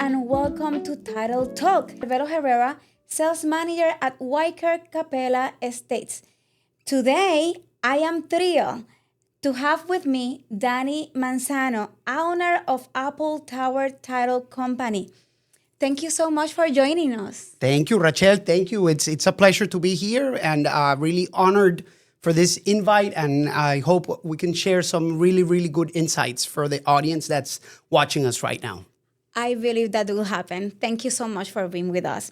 and welcome to Title Talk. Alvaro Herrera, sales manager at Wyker Capella Estates. Today, I am thrilled to have with me Danny Manzano, owner of Apple Tower Title Company. Thank you so much for joining us. Thank you, Rachel. Thank you. It's a pleasure to be here and really honored for this invite. And I hope we can share some really good insights for the audience that's watching us right now. I believe that will happen. Thank you so much for being with us.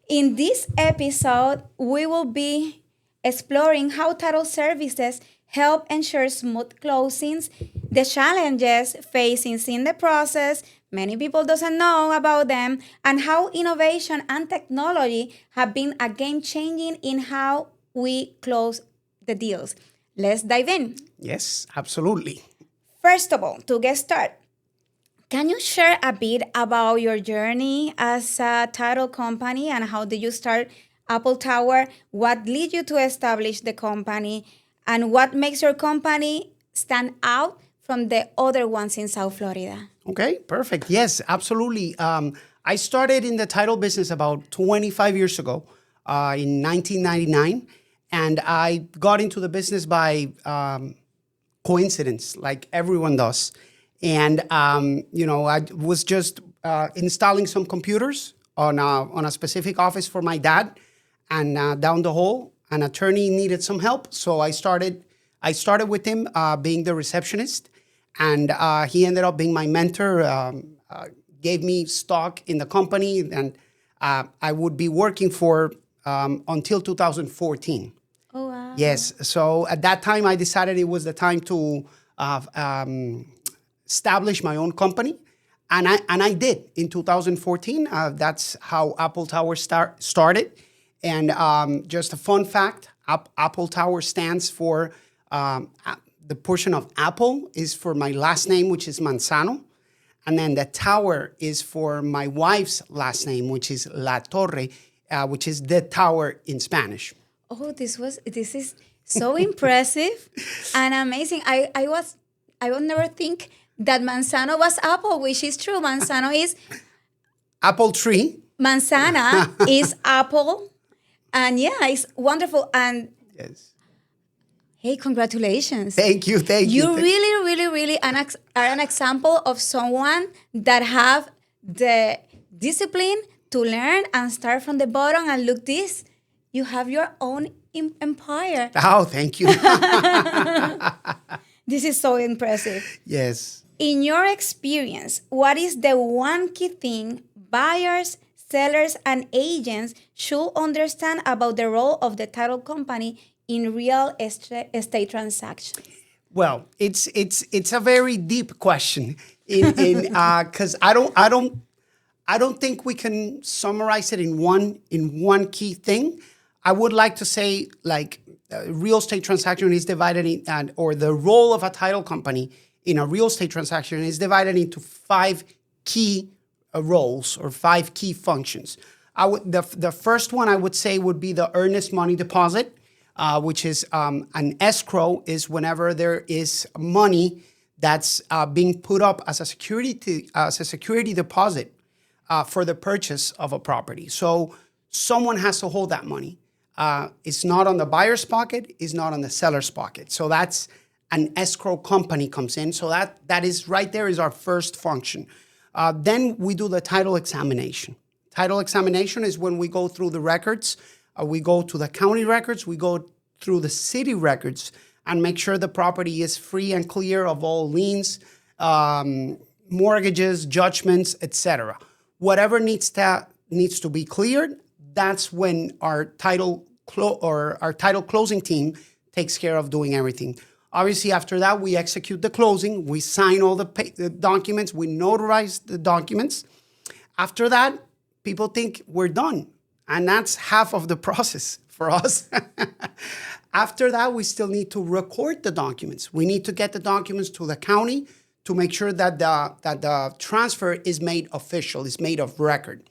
In this episode, we will be exploring how title services help ensure smooth closings, the challenges facing in the process, many people doesn't know about them, and how innovation and technology have been a game-changing in how we close the deals. Let's dive in. Yes, absolutely. First of all, to get started, can you share a bit about your journey as a title company and how did you start Apple Tower? What led you to establish the company? And what makes your company stand out from the other ones in South Florida? Okay, perfect. Yes, absolutely. I started in the title business about 25 years ago in 1999. And I got into the business by coincidence, like everyone does. And, I was just installing some computers on a specific office for my dad. And down the hall, an attorney needed some help. So I started with him being the receptionist. And he ended up being my mentor, gave me stock in the company. And I would be working for until 2014. Oh, wow. Yes. So at that time, I decided it was the time to establish my own company. And I did in 2014. That's how Apple Tower started. And just a fun fact, Apple Tower stands for, the portion of Apple is for my last name, which is Manzano. And then the tower is for my wife's last name, which is La Torre, which is the tower in Spanish. Oh, this is so impressive and amazing. I would never think that Manzano was apple, which is true. Manzano is Apple tree. Manzana is apple. And yeah, it's wonderful. And Yes. hey, congratulations. Thank you. You really are an example of someone that have the discipline to learn and start from the bottom and look this. You have your own empire. Oh, thank you. This is so impressive. Yes. In your experience, what is the one key thing buyers, sellers, and agents should understand about the role of the title company in real estate transactions? Well, it's a very deep question because I don't think we can summarize it in one key thing. I would like to say, like, real estate transaction is divided or the role of a title company in a real estate transaction is divided into 5 key roles or 5 key functions. The first one I would say would be the earnest money deposit, which is an escrow is whenever there is money that's being put up as a security deposit for the purchase of a property. So someone has to hold that money. It's not on the buyer's pocket, it's not on the seller's pocket. So that's an escrow company comes in. So that is right there is our first function. Then we do the title examination. Title examination is when we go through the records. We go to the county records, we go through the city records and make sure the property is free and clear of all liens, mortgages, judgments, etc. Whatever needs to be cleared, that's when our title closing team takes care of doing everything. Obviously, after that, we execute the closing. We sign all the documents. We notarize the documents. After that, people think we're done. And that's half of the process for us. After that, we still need to record the documents. We need to get the documents to the county to make sure that the transfer is made official, is made of record.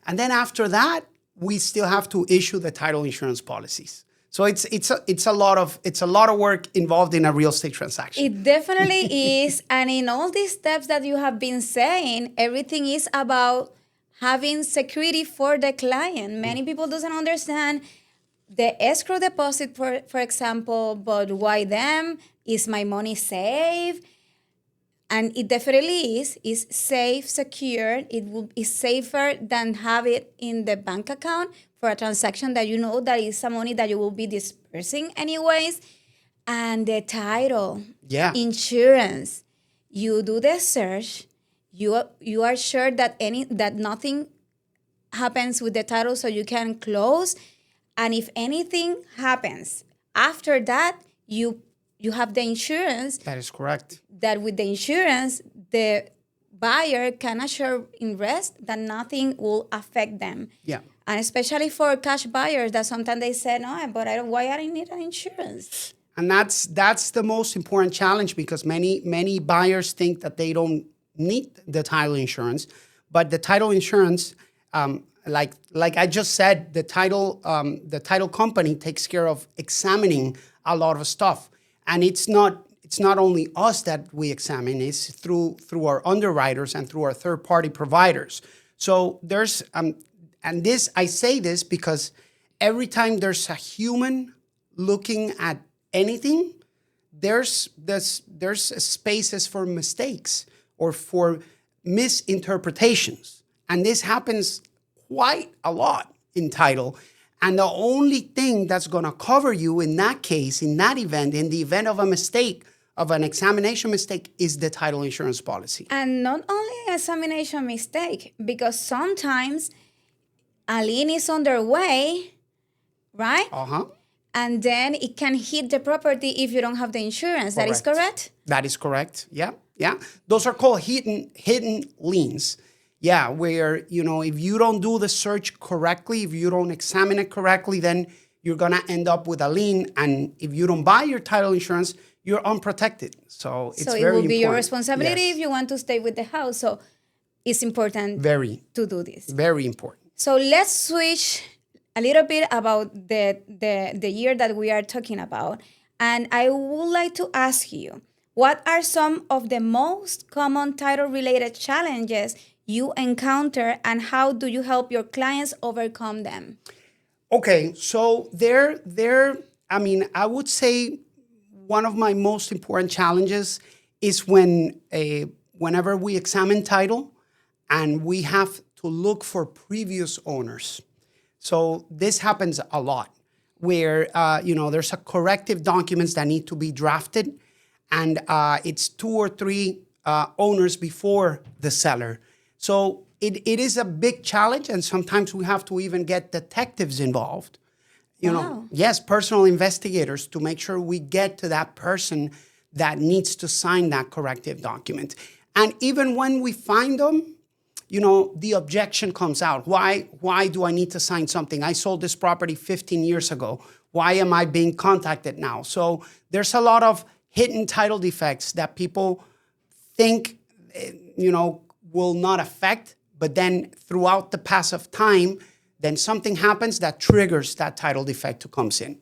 And then after that, we still have to issue the title insurance policies. So it's a lot of work involved in a real estate transaction. It definitely is. And in all these steps that you have been saying, everything is about having security for the client. Many people doesn't understand the escrow deposit, for example, but why them? Is my money safe? And it definitely is. It's safe, secure. Is safer than have it in the bank account for a transaction that you know that is some money that you will be dispersing anyways. And the title, Yeah. insurance. You do the search. You are sure that nothing happens with the title, so you can close. And if anything happens after that, you have the insurance. That is correct. That with the insurance, the buyer can assure in rest that nothing will affect them. Yeah. And especially for cash buyers, that sometimes they say, no, but why I need an insurance? And that's the most important challenge, because many buyers think that they don't need the title insurance, but the title insurance, like I just said, the title company takes care of examining a lot of stuff, and it's not only us that we examine; it's through our underwriters and through our third party providers. So there's and this I say this because every time there's a human looking at anything, there's spaces for mistakes or for misinterpretations. And this happens quite a lot in title. And the only thing that's going to cover you in that case, in that event, in the event of a mistake, of an examination mistake, is the title insurance policy. And not only examination mistake, because sometimes a lien is on their way, right? Uh-huh. And then it can hit the property if you don't have the insurance. That is correct? That is correct. Yeah. Those are called hidden liens. Yeah, where, if you don't do the search correctly, if you don't examine it correctly, then you're going to end up with a lien. And if you don't buy your title insurance, you're unprotected. So it's very important. So it will be your responsibility if you want to stay with the house. So it's important to do this. Very important. So let's switch a little bit about the year that we are talking about. And I would like to ask you, what are some of the most common title-related challenges you encounter, and how do you help your clients overcome them? Okay, so I would say one of my most important challenges is whenever we examine title and we have to look for previous owners. So this happens a lot where, there's a corrective documents that need to be drafted, and it's 2 or 3 owners before the seller. So it is a big challenge, and sometimes we have to even get detectives involved. Yes, personal investigators, to make sure we get to that person that needs to sign that corrective document. And even when we find them, the objection comes out. Why do I need to sign something? I sold this property 15 years ago. Why am I being contacted now? So there's a lot of hidden title defects that people think, will not affect, but then throughout the pass of time, then something happens that triggers that title defect to comes in.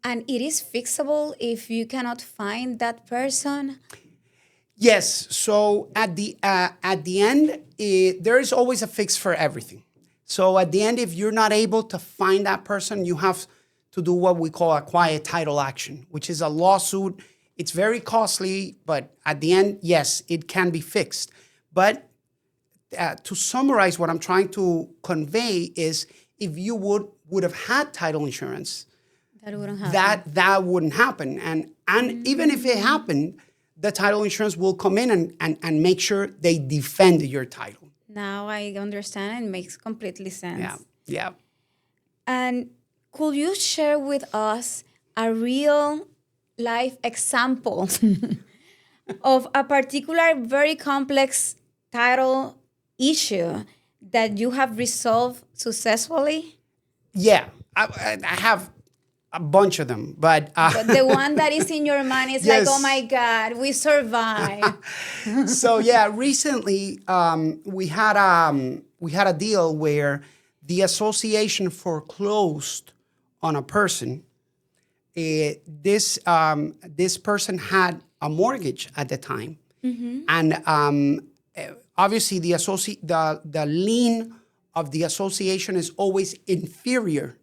And it is fixable if you cannot find that person? Yes. So at the end, there is always a fix for everything. So at the end, if you're not able to find that person, you have to do what we call a quiet title action, which is a lawsuit. It's very costly, but at the end, yes, it can be fixed. But to summarize, what I'm trying to convey is, if you would have had title insurance, that wouldn't happen. That wouldn't happen. And even if it happened, the title insurance will come in and make sure they defend your title. Now I understand. It makes completely sense. Yeah. And could you share with us a real life example of a particular very complex title issue that you have resolved successfully? Yeah, I have a bunch of them, but the one that is in your mind is yes. like, oh my God, we survived. So yeah, recently we had a deal where the association foreclosed on a person, this person had a mortgage at the time, and obviously the lien of the association is always inferior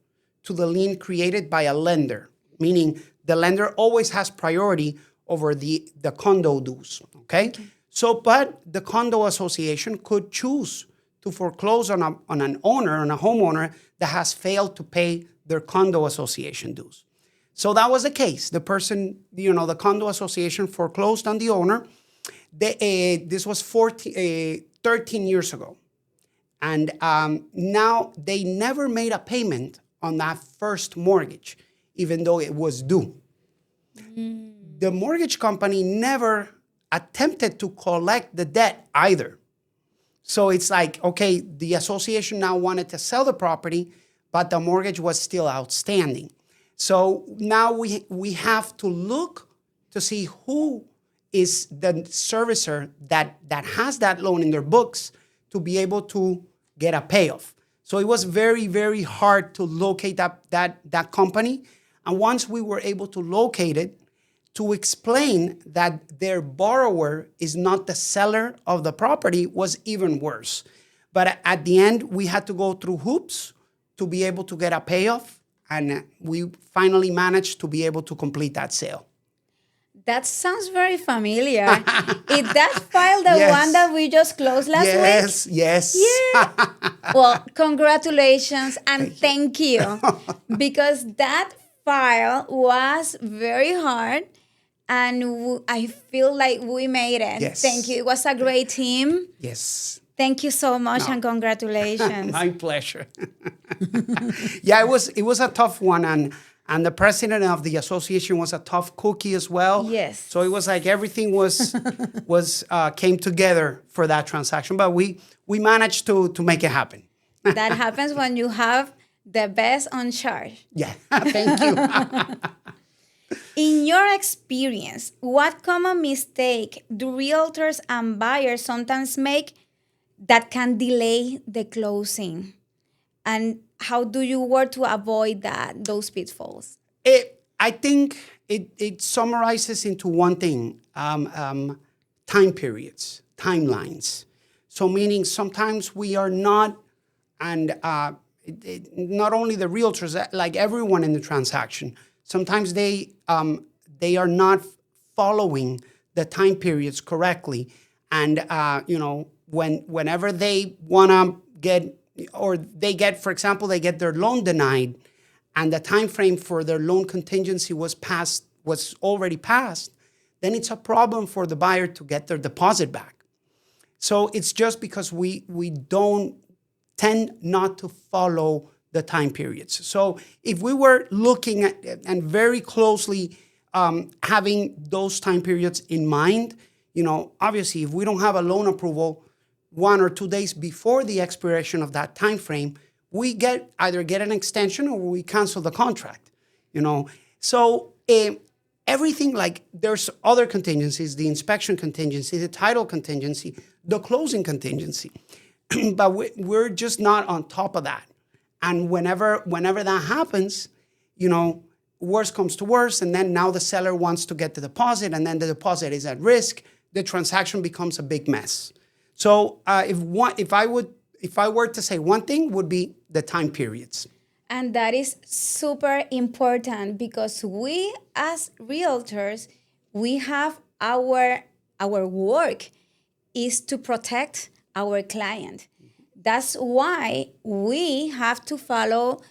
to the lien created by a lender, meaning the lender always has priority over the condo dues. Okay? So, but the condo association could choose to foreclose on an owner, on a homeowner that has failed to pay their condo association dues. So that was the case. The person, the condo association foreclosed on the owner. This was 13 years ago. And now they never made a payment on that first mortgage, even though it was due. The mortgage company never attempted to collect the debt either. So it's like, okay, the association now wanted to sell the property, but the mortgage was still outstanding. So now we have to look to see who is the servicer that has that loan in their books to be able to get a payoff. So it was very, very hard to locate that company. And once we were able to locate it, to explain that their borrower is not the seller of the property was even worse. But at the end, we had to go through hoops to be able to get a payoff. And we finally managed to be able to complete that sale. That sounds very familiar. Is that file the Yes. one that we just closed last week? Yes. Yeah. Well, congratulations and thank you. Because that file was very hard and I feel like we made it. Yes. Thank you. It was a great team. Yes. Thank you so much and congratulations. My pleasure. Yeah, it was a tough one, and the president of the association was a tough cookie as well. Yes. So it was like everything was came together for that transaction, but we managed to make it happen. That happens when you have the best on charge. Yeah, thank you. In your experience, what common mistake do realtors and buyers sometimes make that can delay the closing? And how do you work to avoid those pitfalls? I think it summarizes into one thing: time periods, timelines. So meaning sometimes we are not, and not only the realtors, like everyone in the transaction, sometimes they are not following the time periods correctly, and whenever they want to get, or they get, for example, they get their loan denied, and the time frame for their loan contingency was already passed, then it's a problem for the buyer to get their deposit back. So it's just because we don't tend not to follow the time periods. So if we were looking at and very closely having those time periods in mind, obviously if we don't have a loan approval 1 or 2 days before the expiration of that time frame, we either get an extension or we cancel the contract. So everything, like there's other contingencies: the inspection contingency, the title contingency, the closing contingency. But we're just not on top of that. And whenever that happens, worst comes to worst, and then now the seller wants to get the deposit, and then the deposit is at risk. The transaction becomes a big mess. So if I were to say one thing, would be the time periods. And that is super important because we as realtors, we have our work is to protect our client. That's why we have to follow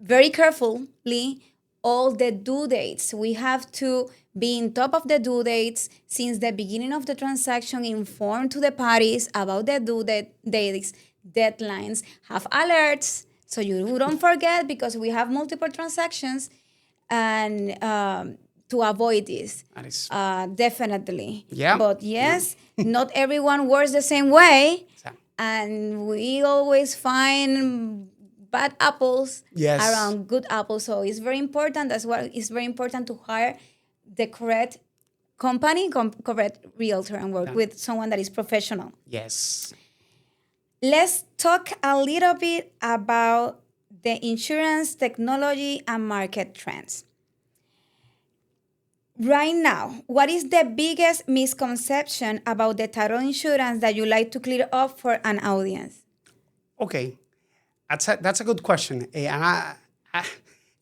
very carefully all the due dates. We have to be on top of the due dates since the beginning of the transaction, inform to the parties about the due dates, deadlines, have alerts so you don't forget, because we have multiple transactions, and to avoid this. That is Definitely. Yeah. But yes, not everyone works the same way. Exactly. And we always find bad apples Yes. around good apples. So it's very important. That's why it's very important to hire the correct company, correct realtor, and work with someone that is professional. Yes. Let's talk a little bit about the insurance technology and market trends. right now, what is the biggest misconception about the title insurance that you like to clear up for an audience? Okay, that's a good question. And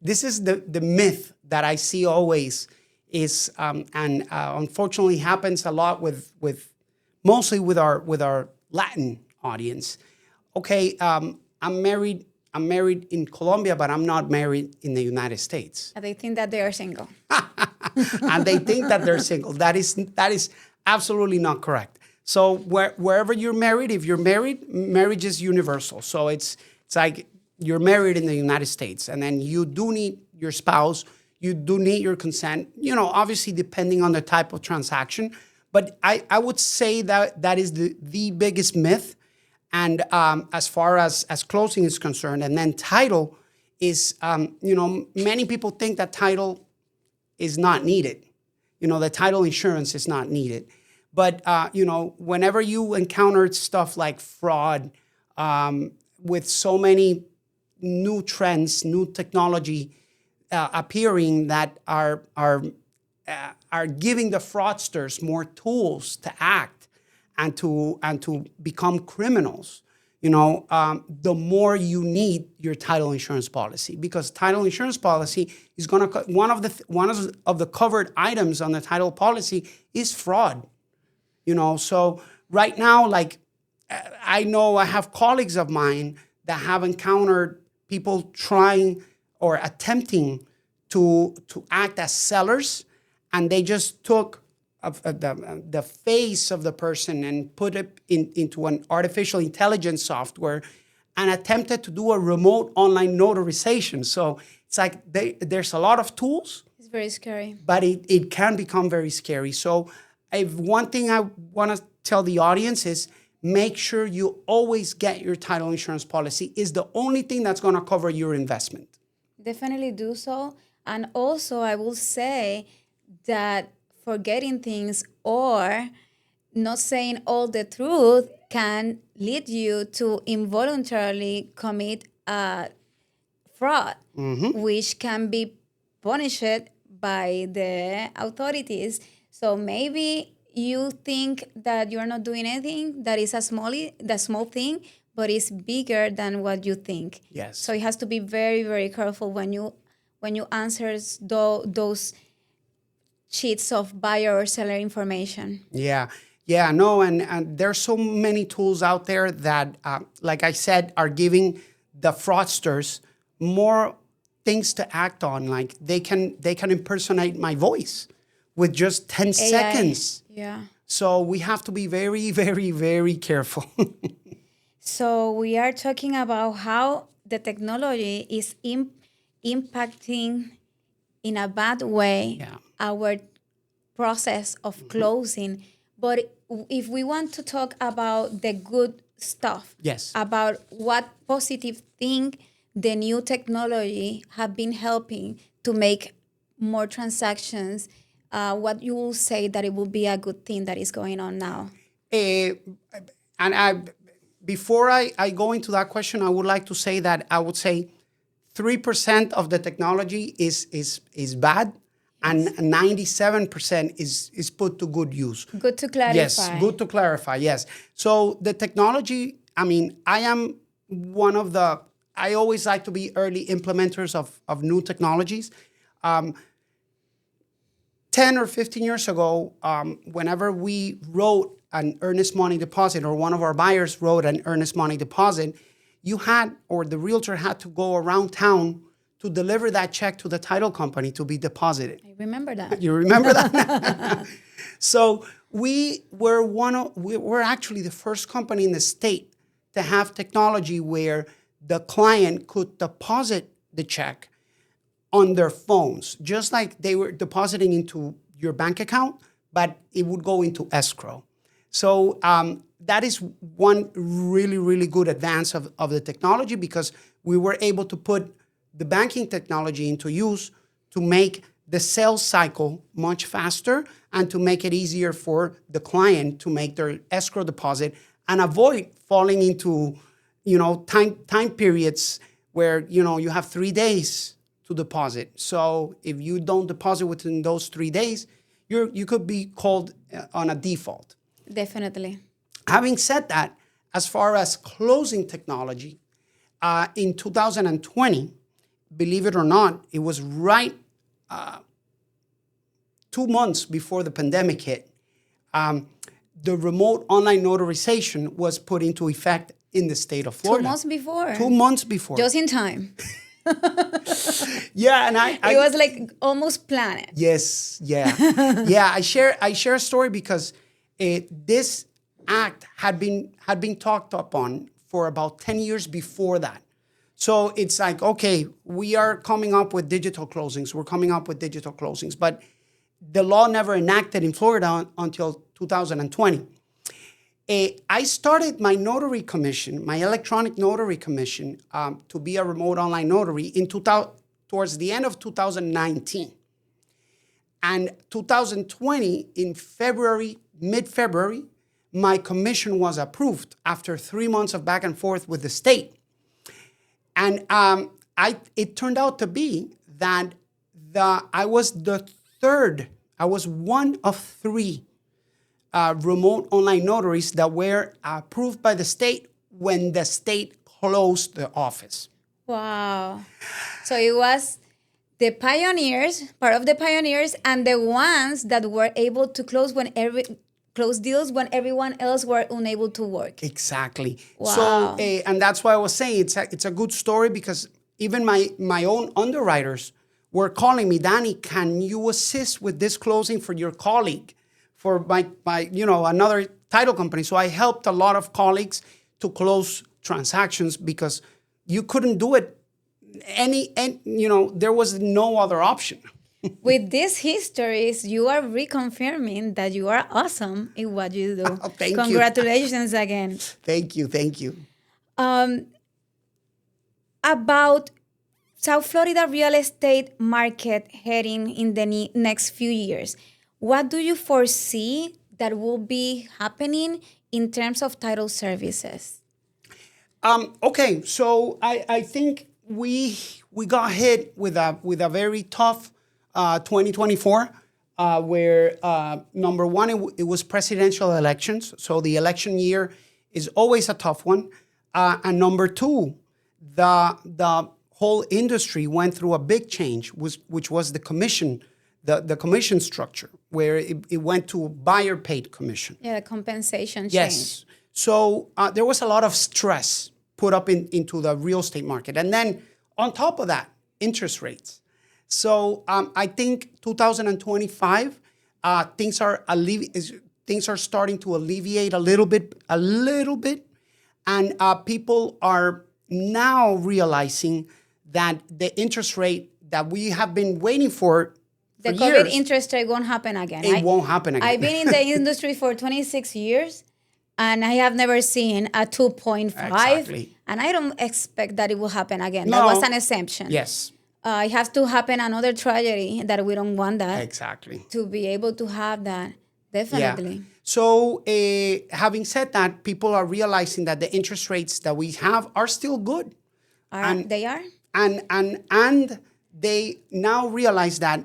this is the myth that I see always is, and unfortunately happens a lot with mostly with our Latin audience. Okay, I'm married in Colombia, but I'm not married in the United States. They think that they are single. And they think that they're single. That is absolutely not correct. So wherever you're married, if you're married, marriage is universal. So it's like you're married in the United States, and then you do need your spouse. You do need your consent. Obviously depending on the type of transaction. But I would say that is the biggest myth. And as far as closing is concerned, and then title is, many people think that title is not needed. The title insurance is not needed. But, whenever you encounter stuff like fraud, with so many new trends, new technology appearing that are giving the fraudsters more tools to act and to become criminals, the more you need your title insurance policy, because title insurance policy is going to one of the covered items on the title policy is fraud. So right now, like I know I have colleagues of mine that have encountered people trying or attempting to act as sellers, and they just took the face of the person and put it into an artificial intelligence software and attempted to do a remote online notarization. So it's like there's a lot of tools. It's very scary. But it can become very scary. So one thing I want to tell the audience is make sure you always get your title insurance policy. Is the only thing that's going to cover your investment. Definitely do so. And also, I will say that forgetting things or not saying all the truth can lead you to involuntarily commit a fraud, which can be punished by the authorities. So maybe you think that you're not doing anything, that is the small thing, but it's bigger than what you think. Yes. So you have to be very, very careful when you answer those sheets of buyer or seller information. Yeah, no, and there's so many tools out there that, like I said, are giving the fraudsters more things to act on. Like they can impersonate my voice with just 10 seconds. Yeah. So we have to be very, very, very careful. So we are talking about how the technology is impacting in a bad way our process of closing. But if we want to talk about the good stuff, Yes. about what positive thing the new technology have been helping to make more transactions, what you will say that it will be a good thing that is going on now? Before I go into that question, I would like to say that I would say 3% of the technology is bad, and 97% is put to good use. Good to clarify. Yes, good to clarify, yes. So the technology, I am one of I always like to be early implementers of new technologies. 10 or 15 years ago, whenever we wrote an earnest money deposit, or one of our buyers wrote an earnest money deposit, the realtor had to go around town to deliver that check to the title company to be deposited. I remember that. You remember that? So we're actually the first company in the state to have technology where the client could deposit the check on their phones, just like they were depositing into your bank account, but it would go into escrow. So that is one really, really good advance of the technology, because we were able to put the banking technology into use to make the sales cycle much faster and to make it easier for the client to make their escrow deposit and avoid falling into, time periods where, you have 3 days to deposit. So if you don't deposit within those 3 days, you could be called on a default. Definitely. Having said that, as far as closing technology, in 2020, believe it or not, it was right 2 months before the pandemic hit. The remote online notarization was put into effect in the state of Florida. 2 months before. 2 months before. Just in time. Yeah, and It was like almost planned. Yes, yeah, yeah. I share a story because this act had been talked upon for about 10 years before that. So it's like, okay, we are coming up with digital closings. We're coming up with digital closings, but the law never enacted in Florida until 2020. I started my notary commission, my electronic notary commission, to be a remote online notary towards the end of 2019. And 2020, in February, mid-February, my commission was approved after 3 months of back and forth with the state. And it turned out to be that I was one of 3 remote online notaries that were approved by the state when the state closed the office. Wow. So it was the pioneers, part of the pioneers, and the ones that were able to close deals when everyone else were unable to work. Exactly. Wow. So, and that's why I was saying it's a good story, because even my own underwriters were calling me, Danny, can you assist with this closing for your colleague, for my another title company? So I helped a lot of colleagues to close transactions because you couldn't do it there was no other option. With these histories, you are reconfirming that you are awesome in what you do. Oh, thank you. Congratulations again. Thank you. About South Florida real estate market heading in the next few years, what do you foresee that will be happening in terms of title services? Okay, so I think we got hit with a very tough 2024, where number one, it was presidential elections, so the election year is always a tough one, and number two, the whole industry went through a big change, which was the commission, the commission structure, where it went to buyer paid commission. Yeah, compensation change. Yes, so there was a lot of stress put up into the real estate market, and then on top of that, interest rates. So I think 2025, things are starting to alleviate a little bit, and people are now realizing that the interest rate that we have been waiting for the years, COVID interest rate won't happen again. It won't happen again. I've been in the industry for 26 years, and I have never seen a 2.5. Exactly. And I don't expect that it will happen again. No. That was an exemption. Yes. It has to happen another tragedy that we don't want that. Exactly. To be able to have that. Definitely. Yeah. So having said that, people are realizing that the interest rates that we have are still good. They are? And they now realize that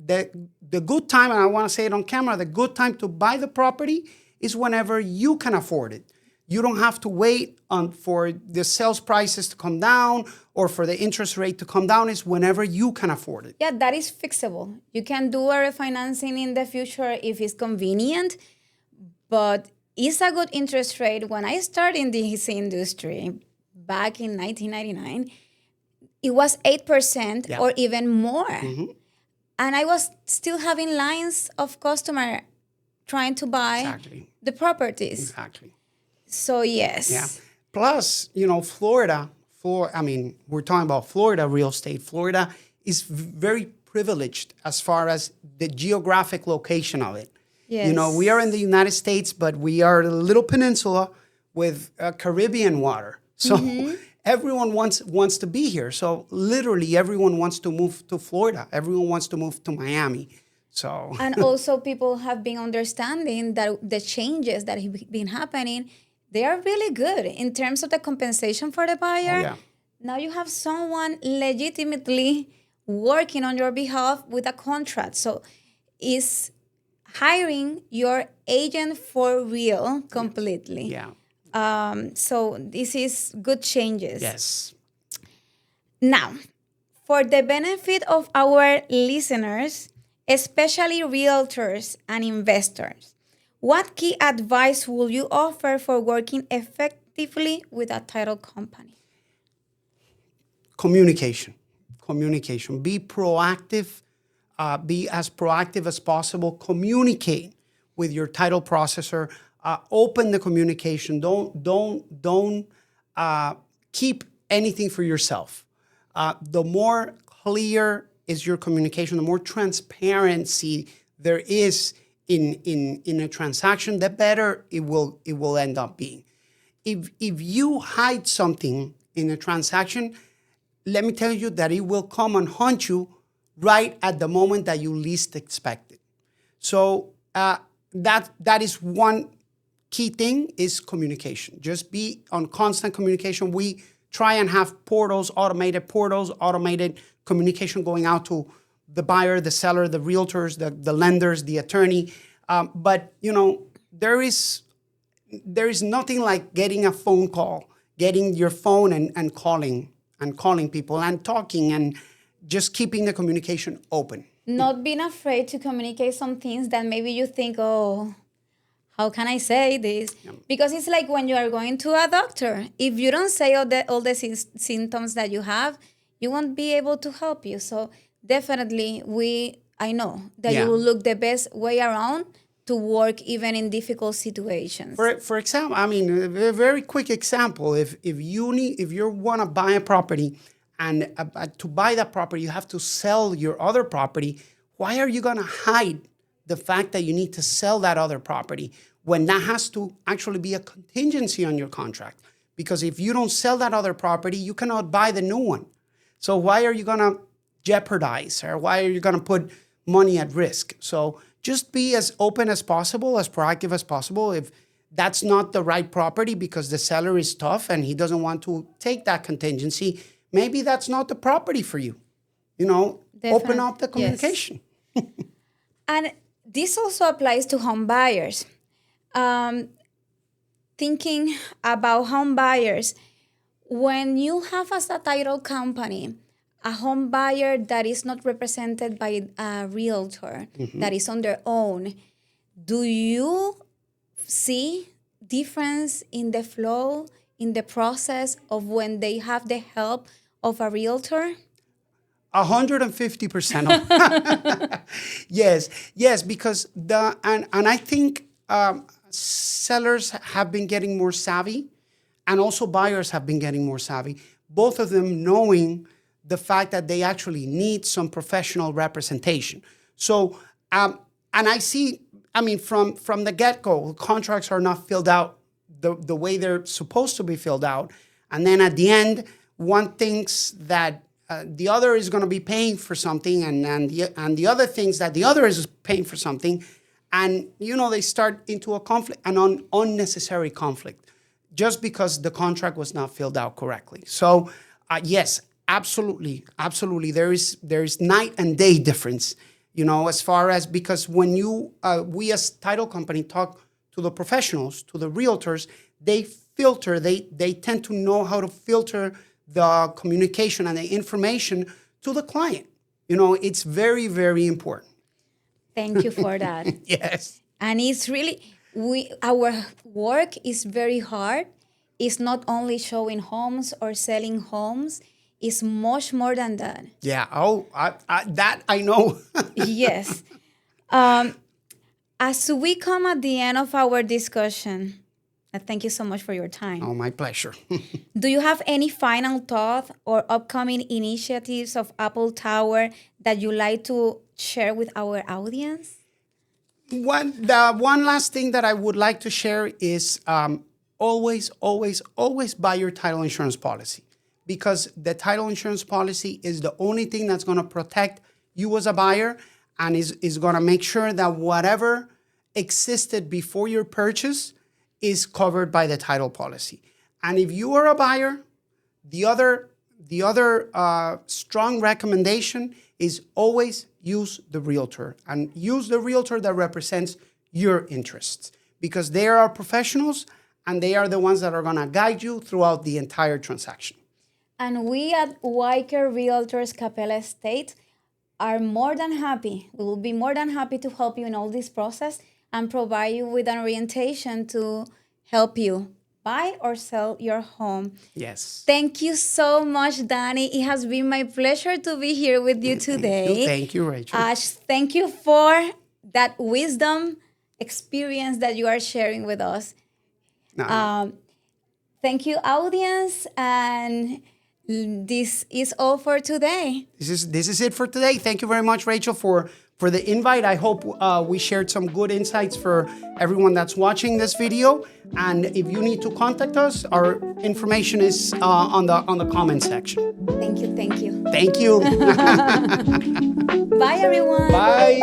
the good time, and I want to say it on camera, the good time to buy the property is whenever you can afford it. You don't have to wait for the sales prices to come down or for the interest rate to come down. It's whenever you can afford it. Yeah, that is fixable. You can do a refinancing in the future if it's convenient, but it's a good interest rate. When I started in this industry back in 1999, it was 8% or even more. Mm-hmm. And I was still having lines of customers trying to buy the properties. Exactly. So, yes. Yeah. Plus, Florida, we're talking about Florida real estate. Florida is very privileged as far as the geographic location of it. Yes. We are in the United States, but we are a little peninsula with Caribbean water. So everyone wants to be here. So literally everyone wants to move to Florida. Everyone wants to move to Miami. So and also people have been understanding that the changes that have been happening, they are really good in terms of the compensation for the buyer. Oh, yeah. Now you have someone legitimately working on your behalf with a contract. So it's hiring your agent for real completely. Yeah. So this is good changes. Yes. Now, for the benefit of our listeners, especially realtors and investors, what key advice will you offer for working effectively with a title company? Communication. Be proactive. Be as proactive as possible. Communicate with your title processor. Open the communication. Don't keep anything for yourself. The more clear is your communication, the more transparency there is in a transaction, the better it will end up being. If you hide something in a transaction, let me tell you that it will come and haunt you right at the moment that you least expect it. So that is one key thing is communication. Just be on constant communication. We try and have automated communication going out to the buyer, the seller, the realtors, the lenders, the attorney. But there is nothing like getting a phone call, getting your phone and calling people and talking and just keeping the communication open. Not being afraid to communicate some things that maybe you think, oh, how can I say this? Because it's like when you are going to a doctor. If you don't say all the symptoms that you have, you won't be able to help you. So definitely, I know that you will look the best way around to work even in difficult situations. For example, I mean, a very quick example. If you want to buy a property, and to buy that property, you have to sell your other property. Why are you going to hide the fact that you need to sell that other property when that has to actually be a contingency on your contract? Because if you don't sell that other property, you cannot buy the new one. So why are you going to jeopardize, or why are you going to put money at risk? So just be as open as possible, as proactive as possible. If that's not the right property because the seller is tough and he doesn't want to take that contingency, maybe that's not the property for you. Open up the communication. Yes. And this also applies to home buyers. Thinking about home buyers, when you have as a title company a home buyer that is not represented by a realtor, that is on their own, do you see difference in the flow, in the process of when they have the help of a realtor? 150%. Yes, because and I think sellers have been getting more savvy, and also buyers have been getting more savvy. Both of them knowing the fact that they actually need some professional representation. So, and I see, I mean, from the get-go, contracts are not filled out the way they're supposed to be filled out. And then at the end, one thinks that the other is going to be paying for something, and the other thinks that the other is paying for something. And, they start into a conflict, an unnecessary conflict, just because the contract was not filled out correctly. So, yes, absolutely. There is night and day difference, as far as, because when we as title company talk to the professionals, to the realtors, they tend to know how to filter the communication and the information to the client. It's very, very important. Thank you for that. Yes. And it's really, our work is very hard. It's not only showing homes or selling homes. It's much more than that. Yeah. Oh, that I know. Yes. As we come at the end of our discussion, thank you so much for your time. Oh, my pleasure. Do you have any final thought or upcoming initiatives of Apple Tower that you like to share with our audience? The one last thing that I would like to share is always buy your title insurance policy, because the title insurance policy is the only thing that's going to protect you as a buyer, and is going to make sure that whatever existed before your purchase is covered by the title policy. And if you are a buyer, the other the other strong recommendation is always use the realtor, and use the realtor that represents your interests, because they are professionals and they are the ones that are going to guide you throughout the entire transaction. And we at Weicker Realtors Capella Estate are more than happy. We will be more than happy to help you in all this process and provide you with an orientation to help you buy or sell your home. Yes. Thank you so much, Danny. It has been my pleasure to be here with you today. Thank you, Rachel. Thank you for that wisdom experience that you are sharing with us. Thank you, audience, and this is all for today. This is it for today. Thank you very much, Rachel, for the invite. I hope we shared some good insights for everyone that's watching this video. And if you need to contact us, our information is on the comment section. Thank you. Thank you. Thank you. Bye, everyone. Bye.